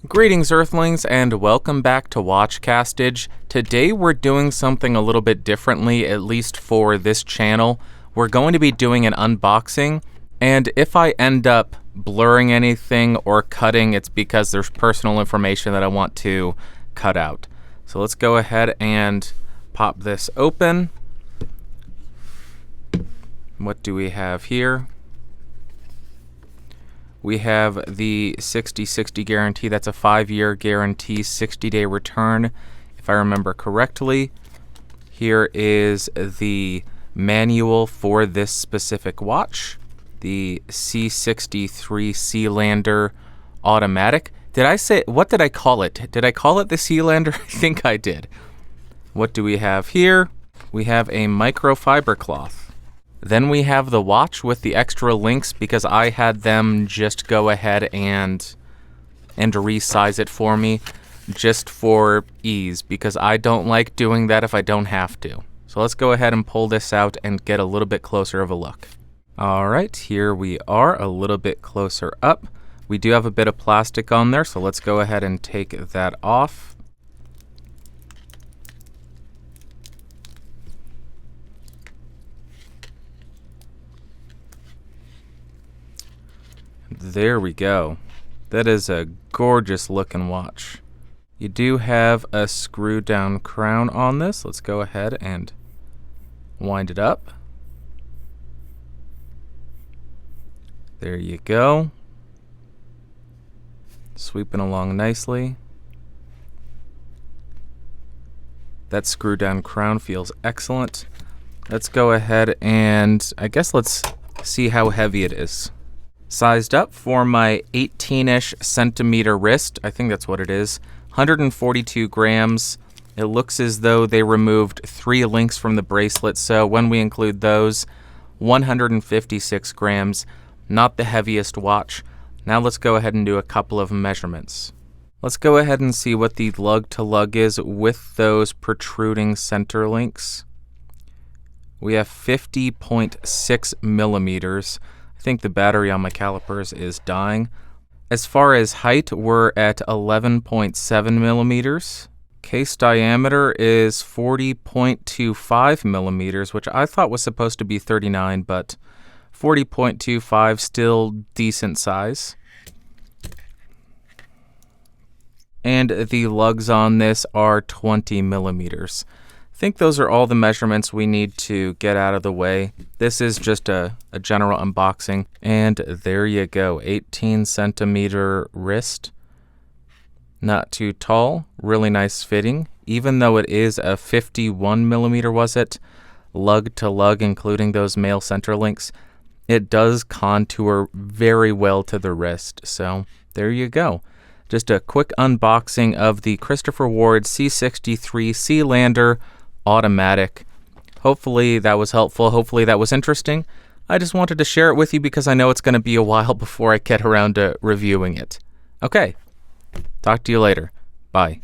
Greetings Earthlings and welcome back to Watchcastage. Today we're doing something a little bit differently, at least for this channel. We're going to be doing an unboxing, and if I end up blurring anything or cutting, it's because there's personal information that I want to cut out. So let's go ahead and pop this open. What do we have here? We have the 60/60 guarantee. That's a 5-year guarantee, 60-day return, if I remember correctly. Here is the manual for this specific watch, the C63 Sealander automatic. What did I call it? Did I call it the Sealander? I think I did. What do we have here? We have a microfiber cloth. Then we have the watch with the extra links because I had them just go ahead and resize it for me just for ease, because I don't like doing that if I don't have to. So let's go ahead and pull this out and get a little bit closer of a look. All right, here we are a little bit closer up. We do have a bit of plastic on there, so let's go ahead and take that off. There we go. That is a gorgeous looking watch. You do have a screw down crown on this. Let's go ahead and wind it up. There you go. Sweeping along nicely. That screw down crown feels excellent. Let's go ahead and I guess let's see how heavy it is. Sized up for my 18-ish centimeter wrist, I think that's what it is, 142 grams. It looks as though they removed 3 links from the bracelet, so when we include those, 156 grams, not the heaviest watch. Now let's go ahead and do a couple of measurements. Let's go ahead and see what the lug-to-lug is with those protruding center links. We have 50.6 millimeters. I think the battery on my calipers is dying. As far as height, we're at 11.7 millimeters. Case diameter is 40.25 millimeters, which I thought was supposed to be 39, but 40.25, still decent size. And the lugs on this are 20 millimeters. I think those are all the measurements we need to get out of the way. This is just a general unboxing. And there you go, 18 centimeter wrist. Not too tall, really nice fitting. Even though it is a 51 millimeter, was it? Lug to lug, including those male center links. It does contour very well to the wrist. So there you go. Just a quick unboxing of the Christopher Ward C63 Sealander automatic. Hopefully that was helpful. Hopefully that was interesting. I just wanted to share it with you because I know it's going to be a while before I get around to reviewing it. Okay. Talk to you later. Bye.